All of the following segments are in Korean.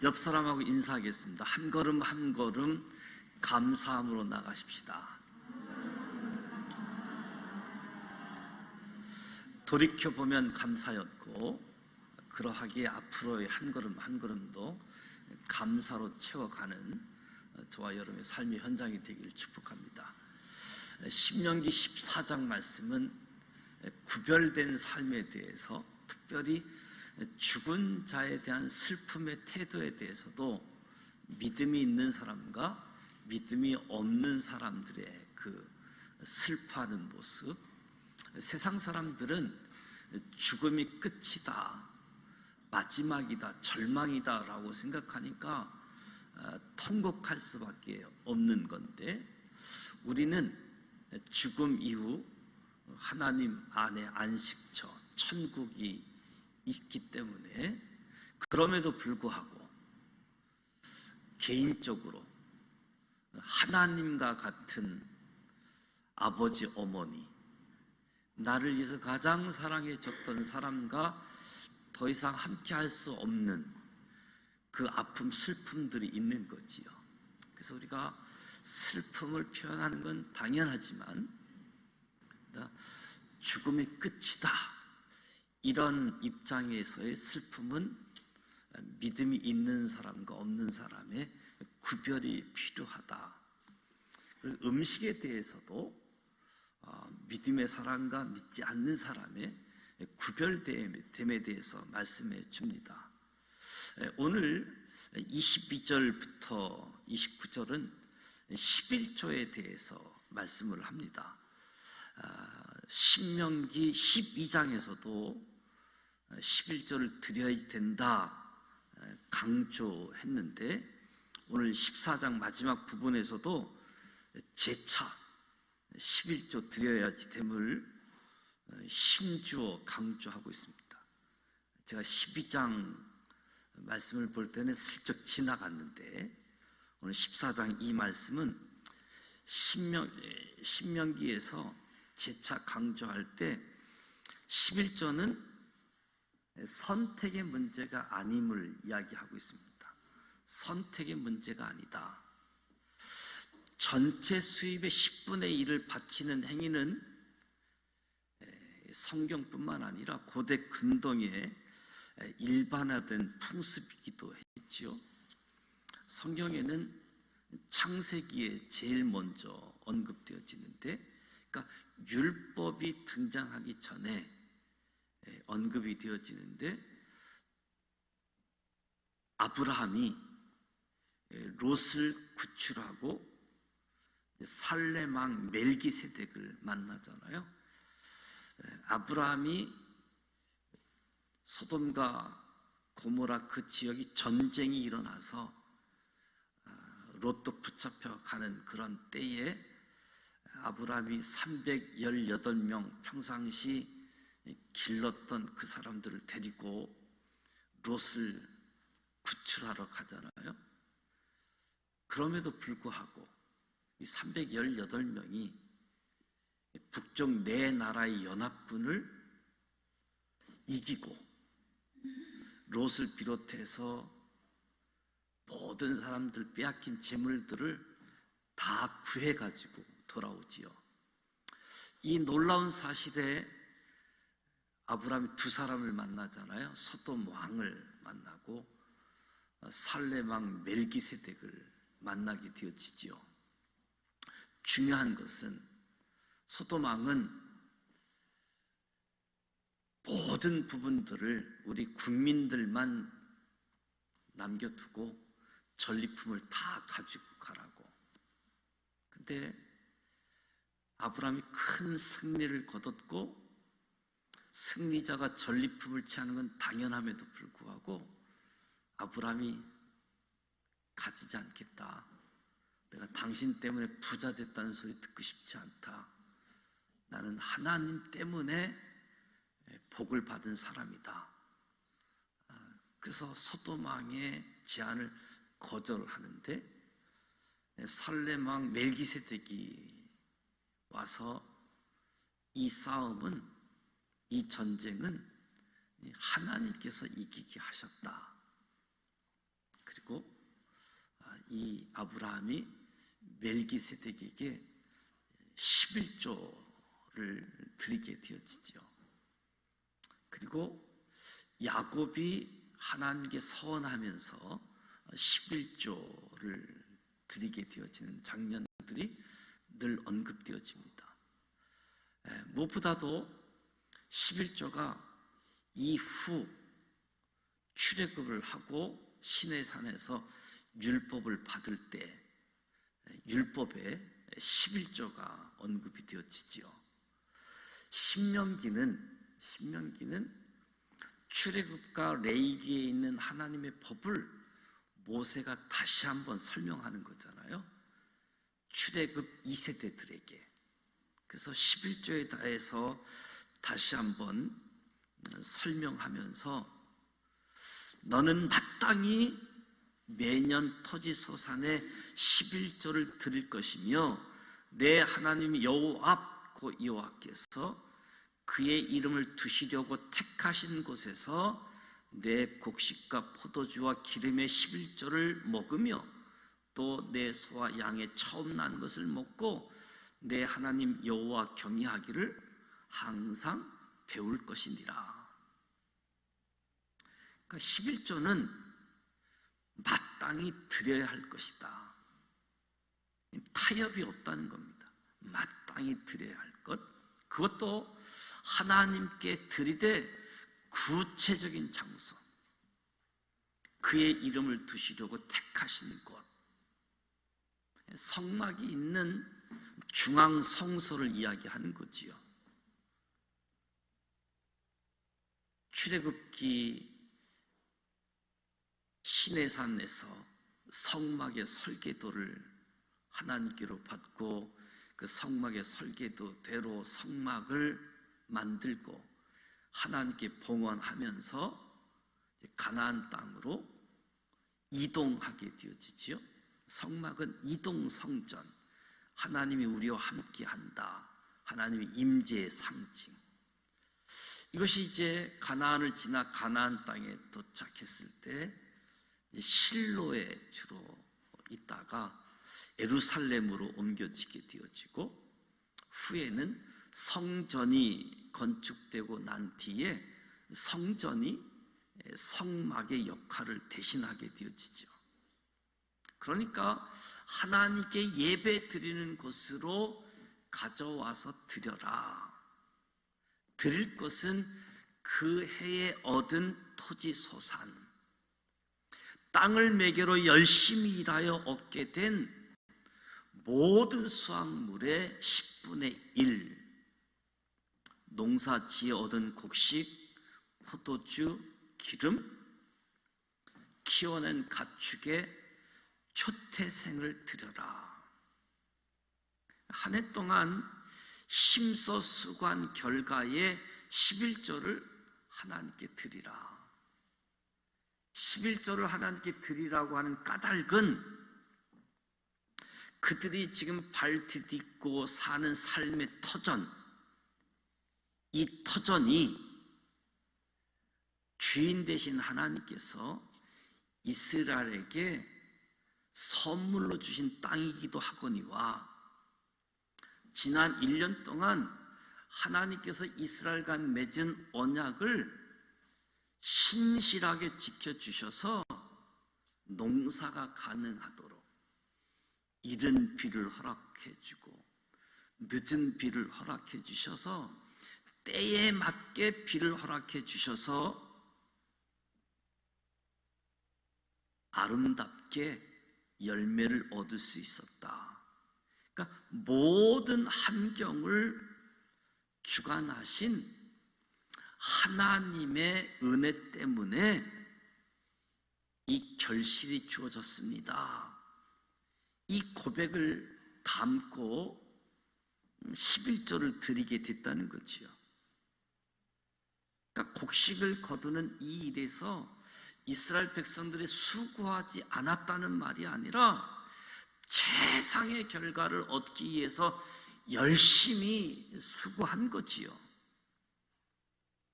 옆 사람하고 인사하겠습니다. 한 걸음 한 걸음 감사함으로 나가십시다. 돌이켜보면 감사였고, 그러하기에 앞으로의 한 걸음 한 걸음도 감사로 채워가는 저와 여러분의 삶의 현장이 되기를 축복합니다. 신명기 14장 말씀은 구별된 삶에 대해서, 특별히 죽은 자에 대한 슬픔의 태도에 대해서도 믿음이 있는 사람과 믿음이 없는 사람들의 그 슬퍼하는 모습, 세상 사람들은 죽음이 끝이다, 마지막이다, 절망이다 라고 생각하니까 통곡할 수밖에 없는 건데, 우리는 죽음 이후 하나님 안에 안식처, 천국이 있기 때문에, 그럼에도 불구하고 개인적으로 하나님과 같은 아버지, 어머니, 나를 위해서 가장 사랑해줬던 사람과 더 이상 함께 할 수 없는 그 아픔, 슬픔들이 있는 거지요. 그래서 우리가 슬픔을 표현하는 건 당연하지만 죽음이 끝이다, 이런 입장에서의 슬픔은 믿음이 있는 사람과 없는 사람의 구별이 필요하다. 그리고 음식에 대해서도 믿음의 사람과 믿지 않는 사람의 구별됨에 대해서 말씀해 줍니다. 오늘 22절부터 29절은 11조에 대해서 말씀을 합니다. 신명기 12장에서도 11조를 드려야 된다 강조했는데, 오늘 14장 마지막 부분에서도 재차 11조 드려야지 됨을 힘주어 강조하고 있습니다. 제가 12장 말씀을 볼 때는 슬쩍 지나갔는데, 오늘 14장 이 말씀은 신명기에서 재차 강조할 때 11조는 선택의 문제가 아님을 이야기하고 있습니다. 선택의 문제가 아니다. 전체 수입의 10분의 1을 바치는 행위는 성경뿐만 아니라 고대 근동의 일반화된 풍습이기도 했지요. 성경에는 창세기에 제일 먼저 언급되어지는데, 그러니까 율법이 등장하기 전에 언급이 되어지는데, 아브라함이 롯을 구출하고 살렘왕 멜기세덱을 만나잖아요. 아브라함이 소돔과 고모라 그 지역이 전쟁이 일어나서 롯도 붙잡혀가는 그런 때에 아브라함이 318명 평상시 길렀던 그 사람들을 데리고 롯을 구출하러 가잖아요. 그럼에도 불구하고 이 318명이 북쪽 네 나라의 연합군을 이기고 롯을 비롯해서 모든 사람들 빼앗긴 재물들을 다 구해가지고 돌아오지요. 이 놀라운 사실에 아브라함이 두 사람을 만나잖아요. 소돔 왕을 만나고 살렘 왕 멜기세덱을 만나게 되어지지요. 중요한 것은 소돔 왕은 모든 부분들을 우리 국민들만 남겨두고 전리품을 다 가지고 가라고. 근데 아브라함이 큰 승리를 거뒀고, 승리자가 전리품을 취하는 건 당연함에도 불구하고 아브라함이 가지지 않겠다. 내가 당신 때문에 부자 됐다는 소리 듣고 싶지 않다. 나는 하나님 때문에 복을 받은 사람이다. 그래서 소돔 왕의 제안을 거절하는데, 살렘 왕 멜기세덱이 와서 이 싸움은, 이 전쟁은 하나님께서 이기게 하셨다. 그리고 이 아브라함이 멜기세덱에게 11조를 드리게 되어지죠. 그리고 야곱이 하나님께 서원하면서 11조를 드리게 되어지는 장면들이 늘 언급되어집니다. 무엇보다도 11조가 이후 출애굽을 하고 시내산에서 율법을 받을 때 율법에 11조가 언급이 되어지죠. 신명기는 출애굽과 레위기에 있는 하나님의 법을 모세가 다시 한번 설명하는 거잖아요. 출애굽 2세대들에게. 그래서 11조에 대해서 다시 한번 설명하면서 너는 마땅히 매년 토지소산에 11조를 드릴 것이며 내 하나님 여호와께서 그의 이름을 두시려고 택하신 곳에서 내 곡식과 포도주와 기름의 11조를 먹으며 또 내 소와 양의 처음 난 것을 먹고 내 하나님 여호와 경외하기를 항상 배울 것이니라. 그러니까 11조는 마땅히 드려야 할 것이다. 타협이 없다는 겁니다. 마땅히 드려야 할 것, 그것도 하나님께 드리되 구체적인 장소, 그의 이름을 두시려고 택하신 곳, 성막이 있는 중앙 성소를 이야기하는 거지요. 출애굽기 시내산에서 성막의 설계도를 하나님께로 받고 그 성막의 설계도대로 성막을 만들고 하나님께 봉헌하면서 가나안 땅으로 이동하게 되어지지요. 성막은 이동 성전, 하나님이 우리와 함께한다, 하나님의 임재의 상징. 이것이 이제 가나안을 지나 가나안 땅에 도착했을 때 실로에 주로 있다가 예루살렘으로 옮겨지게 되어지고, 후에는 성전이 건축되고 난 뒤에 성전이 성막의 역할을 대신하게 되어지죠. 그러니까 하나님께 예배 드리는 곳으로 가져와서 드려라. 드릴 것은 그 해에 얻은 토지 소산, 땅을 매개로 열심히 일하여 얻게 된 모든 수확물의 10분의 1, 농사 지어 얻은 곡식, 포도주, 기름, 키워낸 가축의 초태생을 드려라. 한 해 동안 심서 수고한 결과에 11조를 하나님께 드리라. 11조를 하나님께 드리라고 하는 까닭은 그들이 지금 발 디딛고 사는 삶의 터전, 이 터전이 주인 되신 하나님께서 이스라엘에게 선물로 주신 땅이기도 하거니와, 지난 1년 동안 하나님께서 이스라엘과 맺은 언약을 신실하게 지켜주셔서 농사가 가능하도록 이른 비를 허락해주고 늦은 비를 허락해 주셔서 때에 맞게 비를 허락해 주셔서 아름답게 열매를 얻을 수 있었다. 그러니까 모든 환경을 주관하신 하나님의 은혜 때문에 이 결실이 주어졌습니다. 이 고백을 담고 11조를 드리게 됐다는 거지요. 그러니까 곡식을 거두는 이 일에서 이스라엘 백성들이 수고하지 않았다는 말이 아니라 최상의 결과를 얻기 위해서 열심히 수고한 거지요.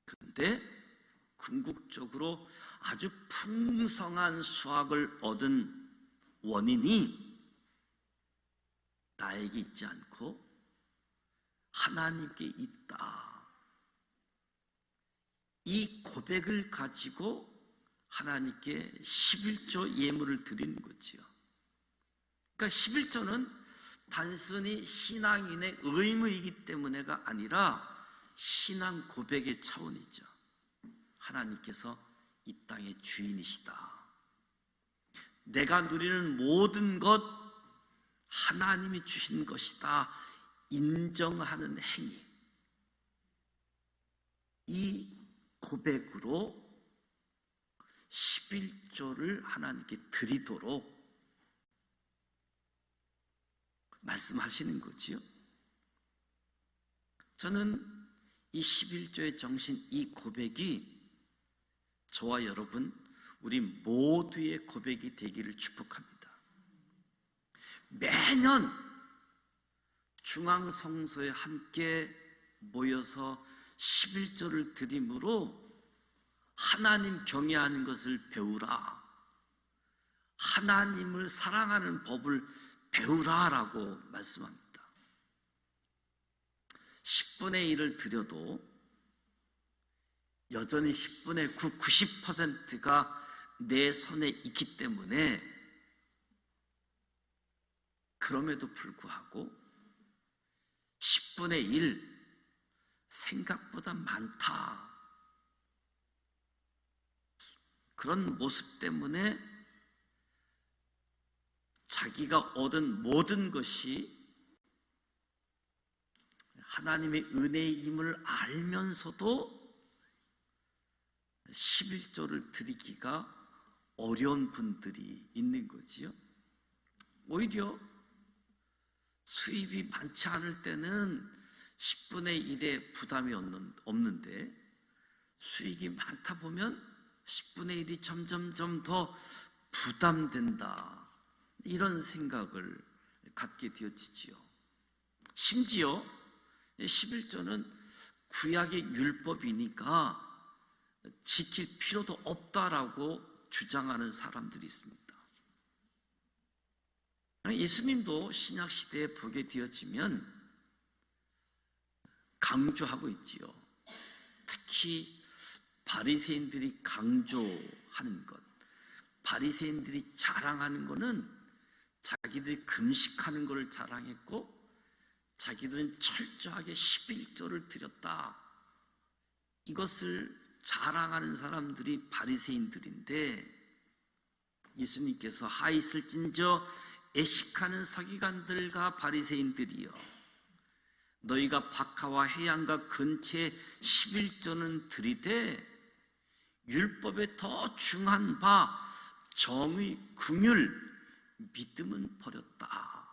그런데 궁극적으로 아주 풍성한 수확을 얻은 원인이 나에게 있지 않고 하나님께 있다. 이 고백을 가지고 하나님께 11조 예물을 드리는 거지요. 그러니까 11조는 단순히 신앙인의 의무이기 때문에가 아니라 신앙 고백의 차원이죠. 하나님께서 이 땅의 주인이시다. 내가 누리는 모든 것 하나님이 주신 것이다. 인정하는 행위. 이 고백으로 11조를 하나님께 드리도록 말씀하시는 거지요. 저는 이 11조의 정신, 이 고백이 저와 여러분, 우리 모두의 고백이 되기를 축복합니다. 매년 중앙성소에 함께 모여서 11조를 드림으로 하나님 경외하는 것을 배우라, 하나님을 사랑하는 법을 배우라라고 말씀합니다. 10분의 1을 드려도 여전히 10분의 9, 90%가 내 손에 있기 때문에, 그럼에도 불구하고 10분의 1 생각보다 많다. 그런 모습 때문에 자기가 얻은 모든 것이 하나님의 은혜의 힘을 알면서도 11조를 드리기가 어려운 분들이 있는 거지요. 오히려 수입이 많지 않을 때는 10분의 1의 부담이 없는데, 수익이 많다 보면 10분의 1이 점점점 더 부담된다, 이런 생각을 갖게 되어지지요. 심지어 11조는 구약의 율법이니까 지킬 필요도 없다라고 주장하는 사람들이 있습니다. 예수님도 신약시대에 보게 되어지면 강조하고 있지요. 특히 바리새인들이 강조하는 것, 바리새인들이 자랑하는 것은 자기들이 금식하는 것을 자랑했고, 자기들은 철저하게 11조를 드렸다, 이것을 자랑하는 사람들이 바리새인들인데, 예수님께서 하 있을진저 애식하는 서기관들과 바리새인들이여, 너희가 박하와 해안가 근처에 11조는 드리되 율법에 더 중한 바 정의, 긍휼, 믿음은 버렸다.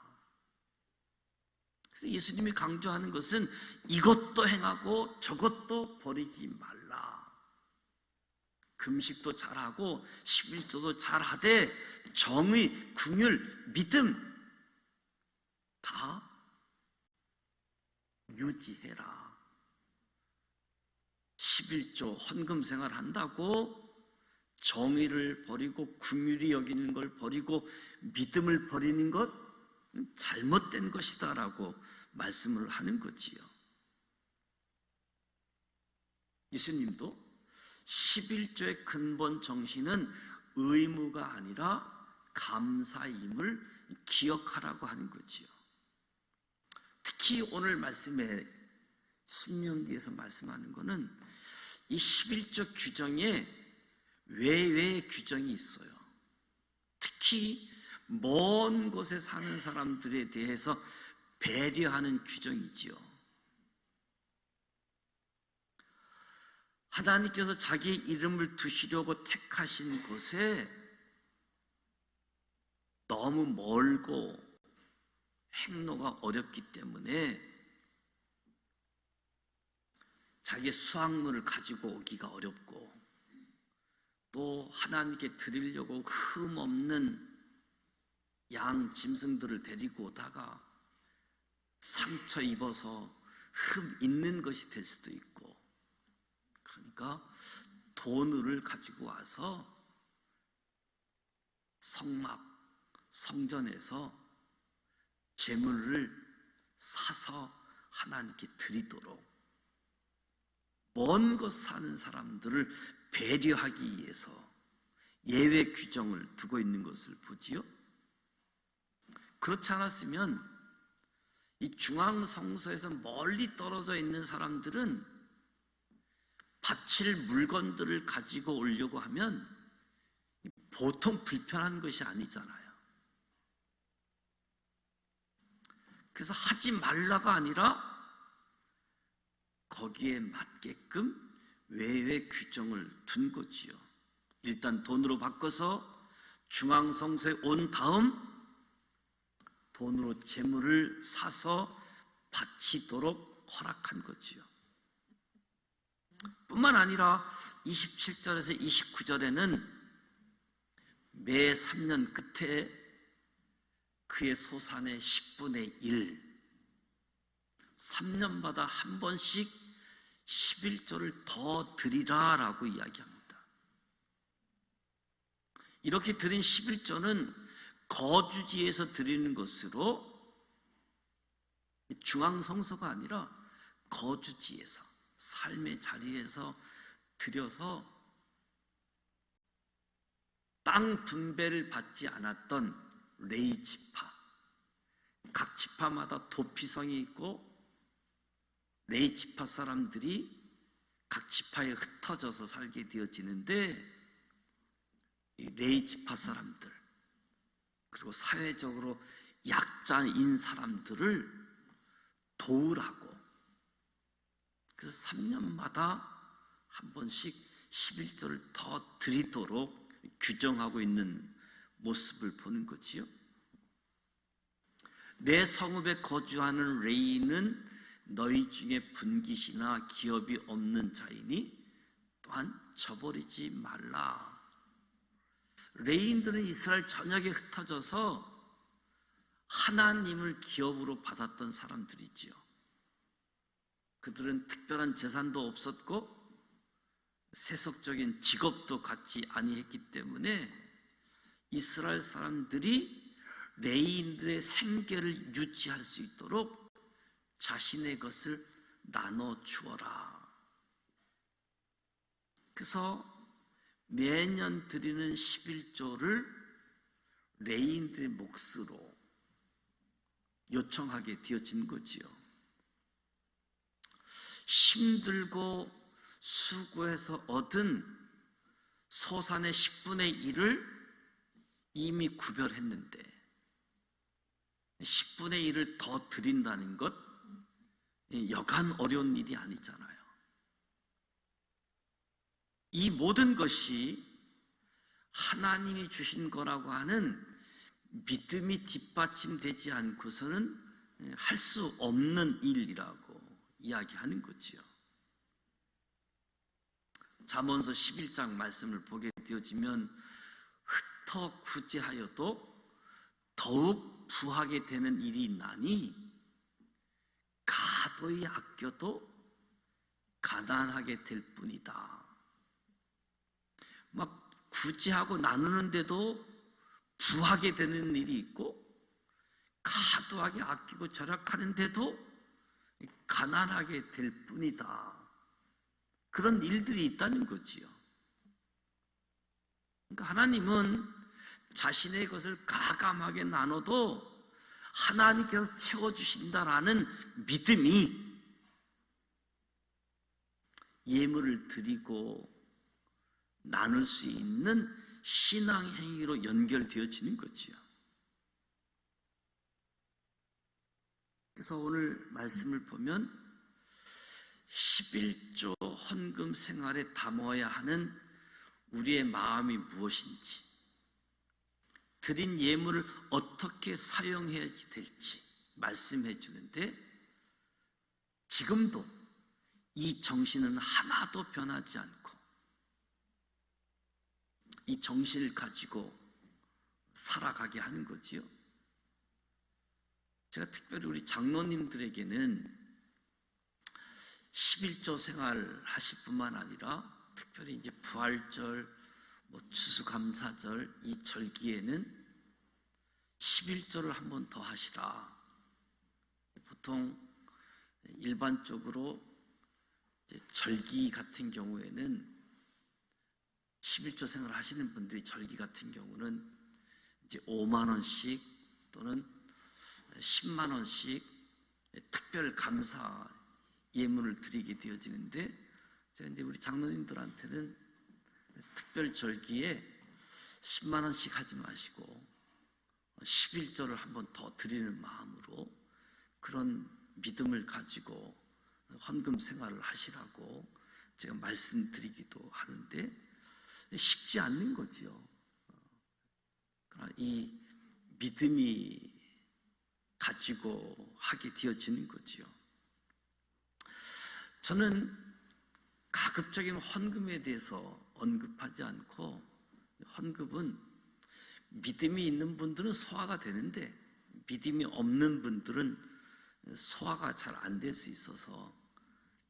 그래서 예수님이 강조하는 것은 이것도 행하고 저것도 버리지 말라. 금식도 잘하고 11조도 잘하되 정의, 긍휼, 믿음 다 유지해라. 11조 헌금 생활 한다고 정의를 버리고 긍휼히 여기는 걸 버리고 믿음을 버리는 것 잘못된 것이다 라고 말씀을 하는 거지요. 예수님도 11조의 근본 정신은 의무가 아니라 감사임을 기억하라고 하는 거지요. 특히 오늘 말씀에 신명기에서 말씀하는 것은 이 11조 규정에 외의 규정이 있어요. 특히 먼 곳에 사는 사람들에 대해서 배려하는 규정이지요. 하나님께서 자기 이름을 두시려고 택하신 곳에 너무 멀고 행로가 어렵기 때문에 자기의 수확물을 가지고 오기가 어렵고, 또 하나님께 드리려고 흠없는 양 짐승들을 데리고 오다가 상처 입어서 흠 있는 것이 될 수도 있고, 그러니까 돈을 가지고 와서 성전에서 제물을 사서 하나님께 드리도록 먼 곳 사는 사람들을 배려하기 위해서 예외 규정을 두고 있는 것을 보지요. 그렇지 않았으면 이 중앙성소에서 멀리 떨어져 있는 사람들은 바칠 물건들을 가지고 오려고 하면 보통 불편한 것이 아니잖아요. 그래서 하지 말라가 아니라 거기에 맞게끔 외외 규정을 둔 거지요. 일단 돈으로 바꿔서 중앙성소에 온 다음 돈으로 제물을 사서 바치도록 허락한 거지요. 뿐만 아니라 27절에서 29절에는 매 3년 끝에 그의 소산의 10분의 1, 3년마다 한 번씩 11조를 더 드리라 라고 이야기합니다. 이렇게 드린 11조는 거주지에서 드리는 것으로 중앙성소가 아니라 거주지에서, 삶의 자리에서 드려서 땅 분배를 받지 않았던 레위 지파, 각 지파마다 도피성이 있고 레위 지파 사람들이 각 지파에 흩어져서 살게 되어지는데, 이 레위 지파 사람들 그리고 사회적으로 약자인 사람들을 도우라고, 그래서 3년마다 한 번씩 11조를 더 드리도록 규정하고 있는 모습을 보는 거지요. 내 성읍에 거주하는 레위인은 너희 중에 분깃이나 기업이 없는 자이니 또한 저버리지 말라. 레위인들은 이스라엘 전역에 흩어져서 하나님을 기업으로 받았던 사람들이지요. 그들은 특별한 재산도 없었고 세속적인 직업도 갖지 아니했기 때문에 이스라엘 사람들이 레위인들의 생계를 유지할 수 있도록 자신의 것을 나눠 주어라. 그래서 매년 드리는 11조를 레위인들의 몫으로 요청하게 되어진 거지요. 힘들고 수고해서 얻은 소산의 10분의 1을 이미 구별했는데 10분의 1을 더 드린다는 것, 여간 어려운 일이 아니잖아요. 이 모든 것이 하나님이 주신 거라고 하는 믿음이 뒷받침되지 않고서는 할 수 없는 일이라고 이야기하는 거지요. 잠언서 11장 말씀을 보게 되어지면 흩어 구제하여도 더욱 부하게 되는 일이 있나니 가도히 아껴도 가난하게 될 뿐이다. 막 구제하고 나누는데도 부하게 되는 일이 있고 과도하게 아끼고 절약하는데도 가난하게 될 뿐이다. 그런 일들이 있다는 거지요. 그러니까 하나님은 자신의 것을 가감하게 나눠도 하나님께서 채워주신다라는 믿음이 예물을 드리고 나눌 수 있는 신앙 행위로 연결되어지는 거지요. 그래서 오늘 말씀을 보면 11조 헌금 생활에 담아야 하는 우리의 마음이 무엇인지, 드린 예물을 어떻게 사용해야 될지 말씀해 주는데, 지금도 이 정신은 하나도 변하지 않고 이 정신을 가지고 살아가게 하는 거지요. 제가 특별히 우리 장로님들에게는 11조 생활 하실 뿐만 아니라 특별히 이제 부활절, 추수감사절 이 절기에는 11조를 한 번 더 하시라. 보통 일반적으로 이제 절기 같은 경우에는 11조 생활 하시는 분들이 절기 같은 경우는 이제 5만 원씩 또는 10만 원씩 특별 감사 예물을 드리게 되어지는데, 제가 이제 우리 장로님들한테는 특별 절기에 10만 원씩 하지 마시고 11조를 한 번 더 드리는 마음으로 그런 믿음을 가지고 헌금 생활을 하시라고 제가 말씀드리기도 하는데, 쉽지 않는 거지요. 그러나 이 믿음이 가지고 하게 되어지는 거지요. 저는 가급적이면 헌금에 대해서 언급하지 않고, 헌금은 믿음이 있는 분들은 소화가 되는데 믿음이 없는 분들은 소화가 잘 안 될 수 있어서,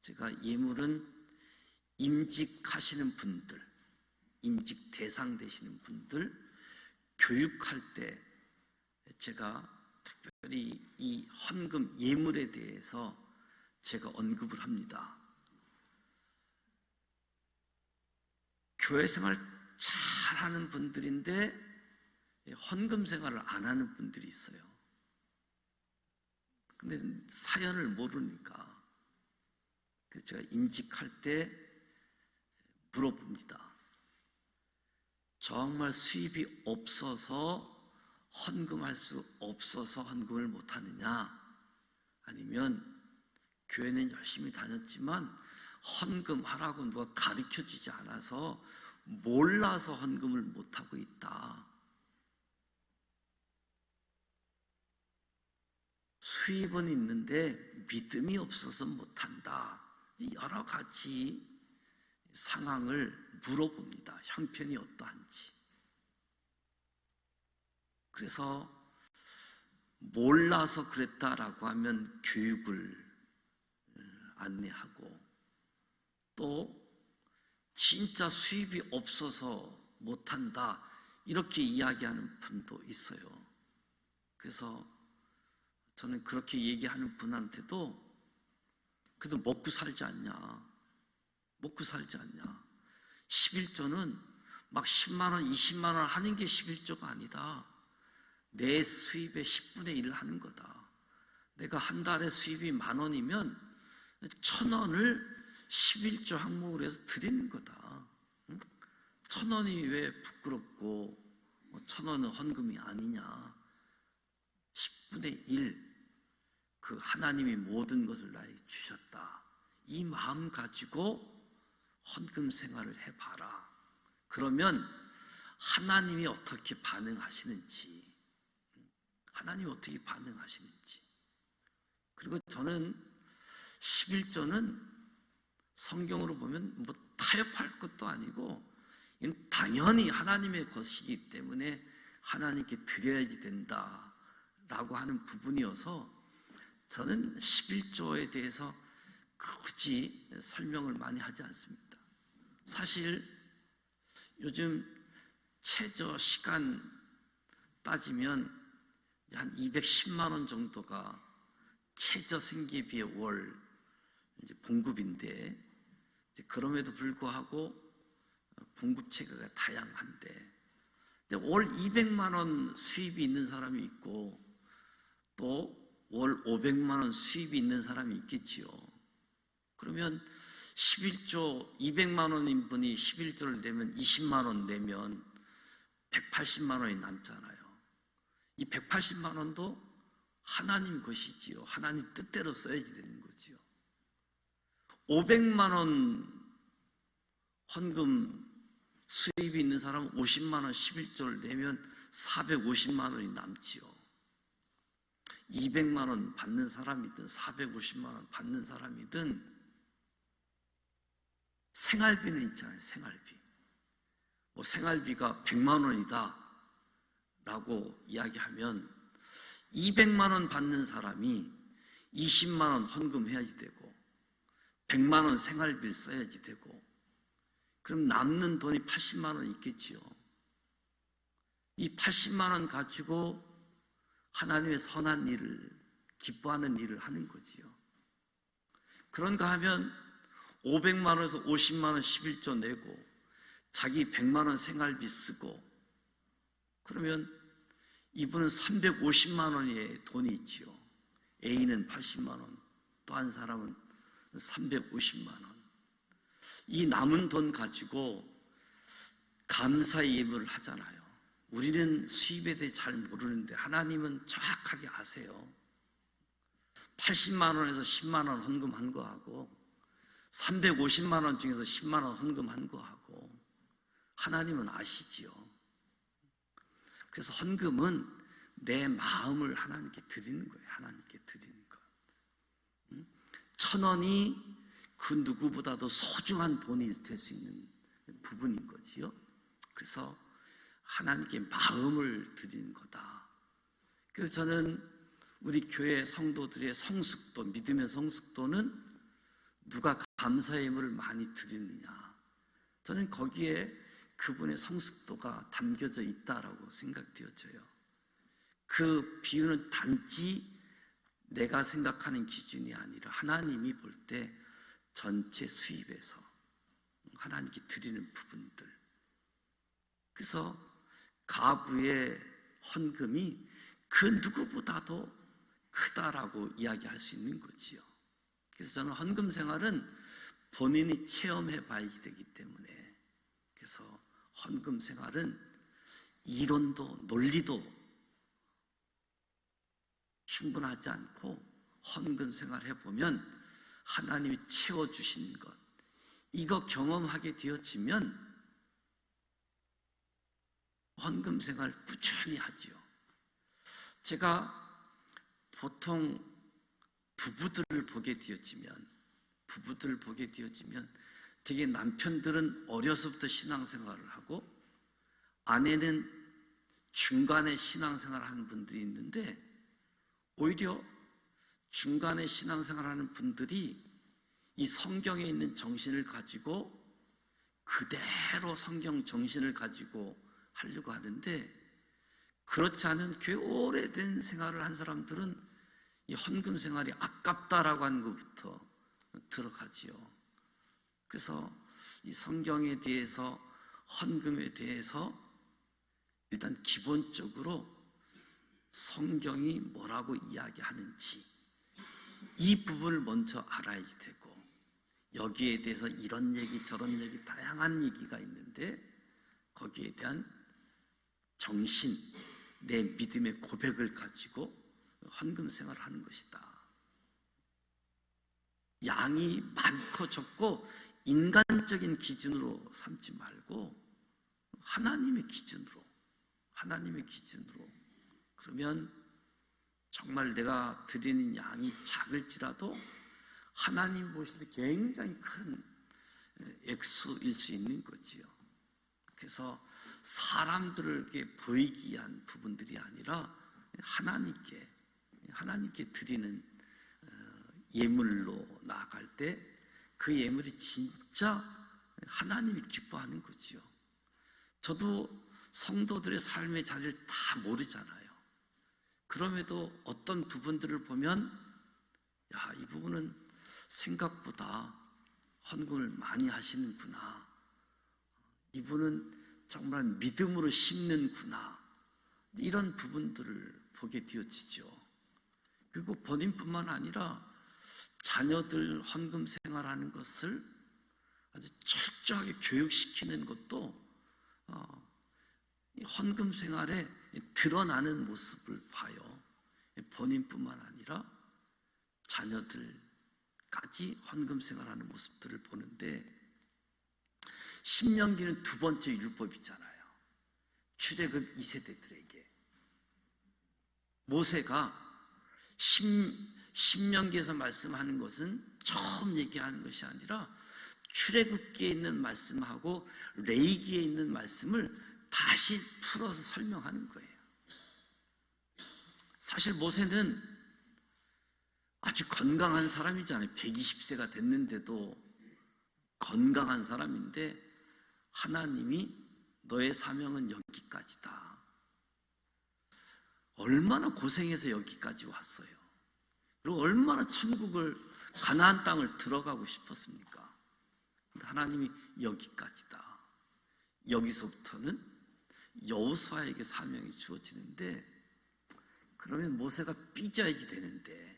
제가 예물은 임직하시는 분들, 임직 대상 되시는 분들 교육할 때 제가 특별히 이 헌금 예물에 대해서 제가 언급을 합니다. 교회 생활 잘하는 분들인데 헌금 생활을 안 하는 분들이 있어요. 근데 사연을 모르니까 그래서 제가 임직할 때 물어봅니다. 정말 수입이 없어서 헌금할 수 없어서 헌금을 못하느냐, 아니면 교회는 열심히 다녔지만 헌금하라고 누가 가르쳐주지 않아서 몰라서 헌금을 못하고 있다. 수입은 있는데 믿음이 없어서 못한다. 여러 가지 상황을 물어봅니다. 형편이 어떠한지. 그래서 몰라서 그랬다라고 하면 교육을 안내하고, 또 진짜 수입이 없어서 못한다 이렇게 이야기하는 분도 있어요. 그래서 저는 그렇게 얘기하는 분한테도 그래도 먹고 살지 않냐, 먹고 살지 않냐. 11조는 막 10만 원, 20만 원 하는 게 11조가 아니다. 내 수입의 10분의 1을 하는 거다. 내가 한 달에 수입이 10,000원이면 1,000원을 11조 항목으로 해서 드리는 거다. 1,000원이 왜 부끄럽고 1,000원은 헌금이 아니냐. 10분의 1, 그 하나님이 모든 것을 나에게 주셨다. 이 마음 가지고 헌금 생활을 해봐라. 그러면 하나님이 어떻게 반응하시는지, 하나님이 어떻게 반응하시는지. 그리고 저는 11조는 성경으로 보면 타협할 것도 아니고 이건 당연히 하나님의 것이기 때문에 하나님께 드려야지 된다라고 하는 부분이어서 저는 11조에 대해서 굳이 설명을 많이 하지 않습니다. 사실 요즘 최저 시간 따지면 한 210만 원 정도가 최저 생계비의 월 이제 봉급인데, 그럼에도 불구하고 봉급 체계가 다양한데, 월 200만 원 수입이 있는 사람이 있고 또 월 500만 원 수입이 있는 사람이 있겠지요. 그러면 11조 200만 원인 분이 11조를 내면 20만 원 내면 180만 원이 남잖아요. 이 180만 원도 하나님 것이지요. 하나님 뜻대로 써야지 되는 거지요. 500만 원 헌금 수입이 있는 사람은 50만 원 11조를 내면 450만 원이 남지요. 200만 원 받는 사람이든 450만 원 받는 사람이든 생활비는 있잖아요. 생활비. 생활비가 100만 원이다 라고 이야기하면 200만 원 받는 사람이 20만 원 헌금해야지 되고 100만 원 생활비를 써야지 되고, 그럼 남는 돈이 80만 원 있겠지요. 이 80만 원 가지고 하나님의 선한 일을, 기뻐하는 일을 하는 거지요. 그런가 하면 500만 원에서 50만 원 11조 내고 자기 100만 원 생활비 쓰고, 그러면 이분은 350만 원의 돈이 있지요. A는 80만 원, 또 한 사람은 350만 원. 이 남은 돈 가지고 감사의 예물을 하잖아요. 우리는 수입에 대해 잘 모르는데 하나님은 정확하게 아세요. 80만 원에서 10만 원 헌금한 거하고 350만 원 중에서 10만 원 헌금한 거하고 하나님은 아시지요. 그래서 헌금은 내 마음을 하나님께 드리는 거예요. 하나님께 드리는 것. 1,000원이 그 누구보다도 소중한 돈이 될 수 있는 부분인 거지요. 그래서 하나님께 마음을 드리는 거다. 그래서 저는 우리 교회 성도들의 성숙도, 믿음의 성숙도는 누가 감사의 예물을 많이 드리느냐, 저는 거기에 그분의 성숙도가 담겨져 있다라고 생각되어져요. 그 비유는 단지 내가 생각하는 기준이 아니라 하나님이 볼 때 전체 수입에서 하나님께 드리는 부분들. 그래서 가부의 헌금이 그 누구보다도 크다라고 이야기할 수 있는 거지요. 그래서 저는 헌금 생활은 본인이 체험해 봐야 되기 때문에, 그래서 헌금 생활은 이론도 논리도 충분하지 않고 헌금 생활 해보면 하나님이 채워주시는 것, 이거 경험하게 되어지면 헌금 생활 꾸준히 하지요. 제가 보통 부부들을 보게 되어지면 되게 남편들은 어려서부터 신앙생활을 하고 아내는 중간에 신앙생활을 하는 분들이 있는데, 오히려 중간에 신앙생활을 하는 분들이 이 성경에 있는 정신을 가지고 그대로 성경 정신을 가지고 하려고 하는데, 그렇지 않은 꽤 오래된 생활을 한 사람들은 이 헌금 생활이 아깝다라고 하는 것부터 들어가지요. 그래서 이 성경에 대해서, 헌금에 대해서 일단 기본적으로 성경이 뭐라고 이야기하는지 이 부분을 먼저 알아야 되고, 여기에 대해서 이런 얘기 저런 얘기 다양한 얘기가 있는데 거기에 대한 정신, 내 믿음의 고백을 가지고 헌금 생활을 하는 것이다. 양이 많고 적고 인간적인 기준으로 삼지 말고 하나님의 기준으로, 그러면 정말 내가 드리는 양이 작을지라도 하나님 보실 때 굉장히 큰 액수일 수 있는 거지요. 그래서 사람들에게 보이기 위한 부분들이 아니라 하나님께 드리는 예물로 나아갈 때 그 예물이 진짜 하나님이 기뻐하는 거지요. 저도 성도들의 삶의 자리를 다 모르잖아요. 그럼에도 어떤 부분들을 보면, 야, 이 부분은 생각보다 헌금을 많이 하시는구나, 이분은 정말 믿음으로 심는구나, 이런 부분들을 보게 되어지죠. 그리고 본인뿐만 아니라 자녀들 헌금 생활하는 것을 아주 철저하게 교육시키는 것도 헌금 생활에 드러나는 모습을 봐요. 본인뿐만 아니라 자녀들까지 헌금 생활하는 모습들을 보는데, 신명기는 두 번째 율법이잖아요. 출애굽 2세대들에게 모세가 신명기에서 말씀하는 것은 처음 얘기하는 것이 아니라 출애굽기에 있는 말씀하고 레위기에 있는 말씀을 다시 풀어서 설명하는 거예요. 사실 모세는 아주 건강한 사람이잖아요. 120세가 됐는데도 건강한 사람인데 하나님이 너의 사명은 여기까지다. 얼마나 고생해서 여기까지 왔어요. 그리고 얼마나 천국을, 가나안 땅을 들어가고 싶었습니까? 근데 하나님이 여기까지다. 여기서부터는 여호수아에게 사명이 주어지는데, 그러면 모세가 삐져야지 되는데,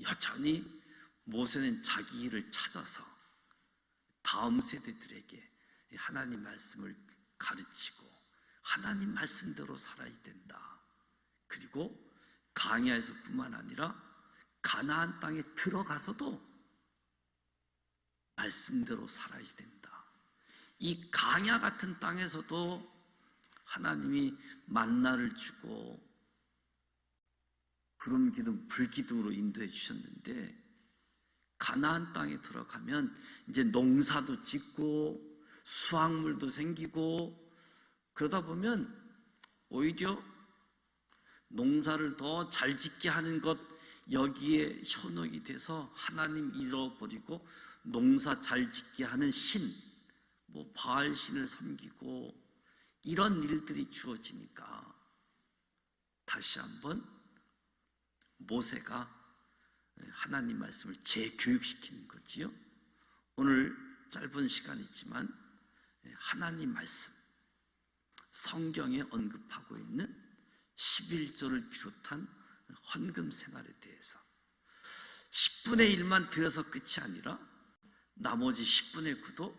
여전히 모세는 자기 일을 찾아서 다음 세대들에게 하나님 말씀을 가르치고 하나님 말씀대로 살아야 된다. 그리고 광야에서뿐만 아니라 가나안 땅에 들어가서도 말씀대로 살아야 된다. 이 광야 같은 땅에서도 하나님이 만나를 주고 구름 기둥, 불 기둥으로 인도해 주셨는데, 가나안 땅에 들어가면 이제 농사도 짓고 수확물도 생기고, 그러다 보면 오히려 농사를 더 잘 짓게 하는 것, 여기에 현혹이 돼서 하나님 잃어버리고 농사 잘 짓게 하는 신, 바알 신을 섬기고 이런 일들이 주어지니까 다시 한번 모세가 하나님 말씀을 재교육시키는 거지요. 오늘 짧은 시간이지만 하나님 말씀, 성경에 언급하고 있는 11조를 비롯한 헌금 생활에 대해서 10분의 1만 드려서 끝이 아니라 나머지 10분의 9도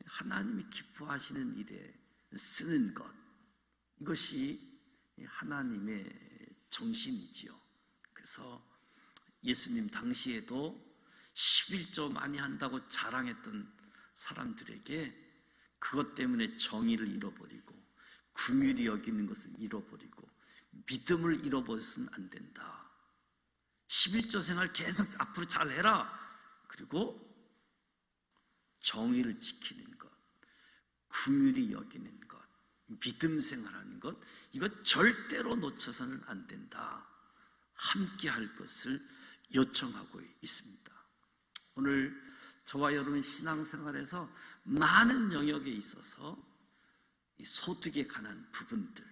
하나님이 기뻐하시는 일에 쓰는 것, 이것이 하나님의 정신이지요. 그래서 예수님 당시에도 11조 많이 한다고 자랑했던 사람들에게 그것 때문에 정의를 잃어버리고 긍휼히 여기는 것을 잃어버리고 믿음을 잃어버려서는 안 된다. 11조 생활 계속 앞으로 잘해라. 그리고 정의를 지키는 것, 긍휼히 여기는 것, 믿음 생활하는 것, 이것 절대로 놓쳐서는 안 된다. 함께 할 것을 요청하고 있습니다. 오늘 저와 여러분 신앙생활에서 많은 영역에 있어서 이 소득에 관한 부분들,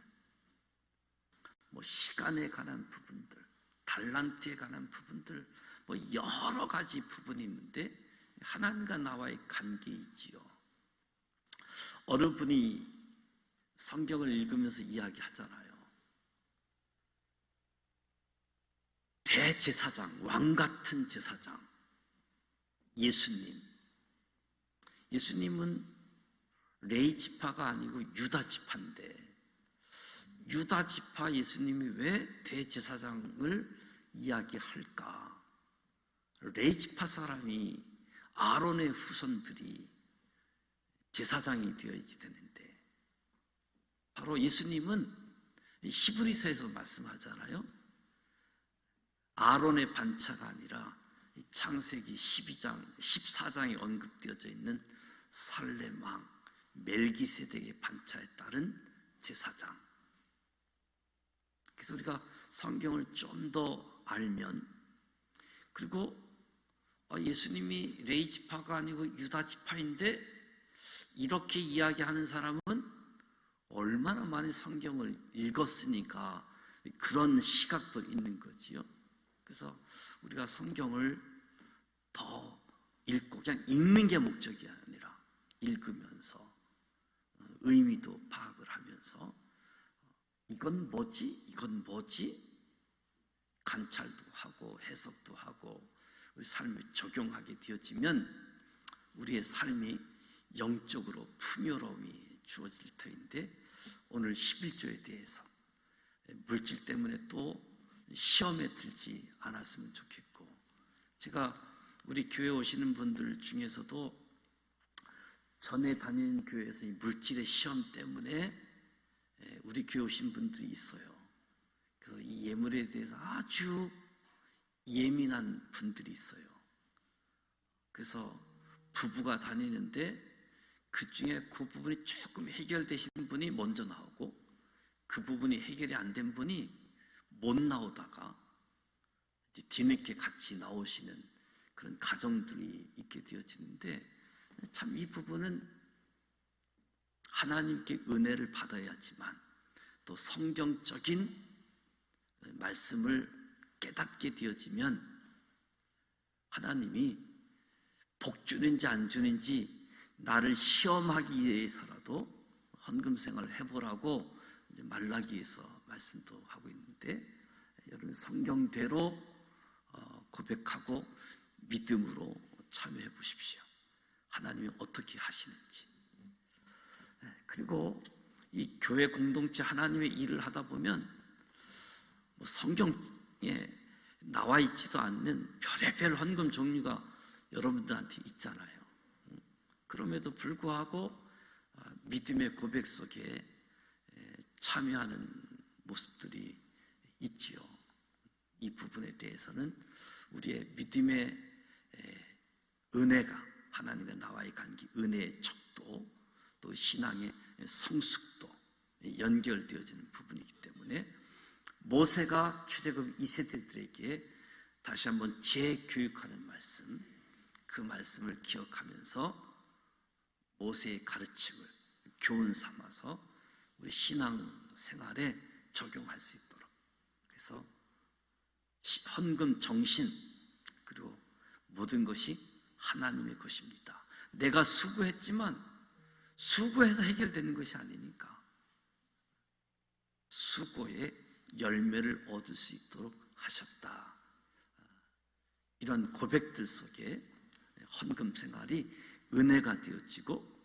시간에 관한 부분들, 달란트에 관한 부분들, 여러 가지 부분이 있는데 하나님과 나와의 관계이지요. 어느 분이 성경을 읽으면서 이야기하잖아요. 대제사장, 왕같은 제사장 예수님. 예수님은 레위 지파가 아니고 유다 지파인데, 유다 지파 예수님이 왜 대제사장을 이야기할까? 레위 지파 사람이, 아론의 후손들이 제사장이 되어야지 되는데, 바로 예수님은 히브리서에서 말씀하잖아요. 아론의 반차가 아니라 창세기 12장, 14장에 언급되어져 있는 살렘 왕 멜기세덱의 반차에 따른 제사장. 그래서 우리가 성경을 좀 더 알면, 그리고 예수님이 레위 지파가 아니고 유다 지파인데 이렇게 이야기하는 사람은 얼마나 많이 성경을 읽었으니까 그런 시각도 있는 거지요. 그래서 우리가 성경을 더 읽고, 그냥 읽는 게 목적이 아니라 읽으면서 의미도 파악을 하면서 이건 뭐지? 이건 뭐지? 관찰도 하고 해석도 하고 우리 삶에 적용하게 되어지면 우리의 삶이 영적으로 풍요로움이 주어질 터인데, 오늘 11조에 대해서 물질 때문에 또 시험에 들지 않았으면 좋겠고, 제가 우리 교회 오시는 분들 중에서도 전에 다니는 교회에서 이 물질의 시험 때문에 우리 교회 오신 분들이 있어요. 그래서 이 예물에 대해서 아주 예민한 분들이 있어요. 그래서 부부가 다니는데 그 중에 그 부분이 조금 해결되시는 분이 먼저 나오고, 그 부분이 해결이 안 된 분이 못 나오다가 이제 뒤늦게 같이 나오시는 그런 가정들이 있게 되어지는데, 참 이 부분은 하나님께 은혜를 받아야지만 또 성경적인 말씀을 깨닫게 되어지면 하나님이 복 주는지 안 주는지 나를 시험하기 위해서라도 헌금 생활을 해보라고 이제 말라기에서 말씀도 하고 있는데, 여러분 성경대로 고백하고 믿음으로 참여해 보십시오. 하나님이 어떻게 하시는지. 그리고 이 교회 공동체 하나님의 일을 하다 보면 성경에 나와 있지도 않는 별의별 헌금 종류가 여러분들한테 있잖아요. 그럼에도 불구하고 믿음의 고백 속에 참여하는 모습들이 있지요. 이 부분에 대해서는 우리의 믿음의 은혜가, 하나님과 나와의 관계, 은혜의 척도, 또 신앙의 성숙도 연결되어지는 부분이기 때문에 모세가 출애굽 2세대들에게 다시 한번 재교육하는 말씀, 그 말씀을 기억하면서 모세의 가르침을 교훈 삼아서 우리 신앙 생활에 적용할 수 있도록, 그래서 헌금 정신, 그리고 모든 것이 하나님의 것입니다. 내가 수고했지만 수고해서 해결되는 것이 아니니까 수고의 열매를 얻을 수 있도록 하셨다. 이런 고백들 속에 헌금 생활이 은혜가 되어지고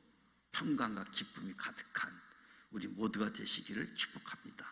평강과 기쁨이 가득한 우리 모두가 되시기를 축복합니다.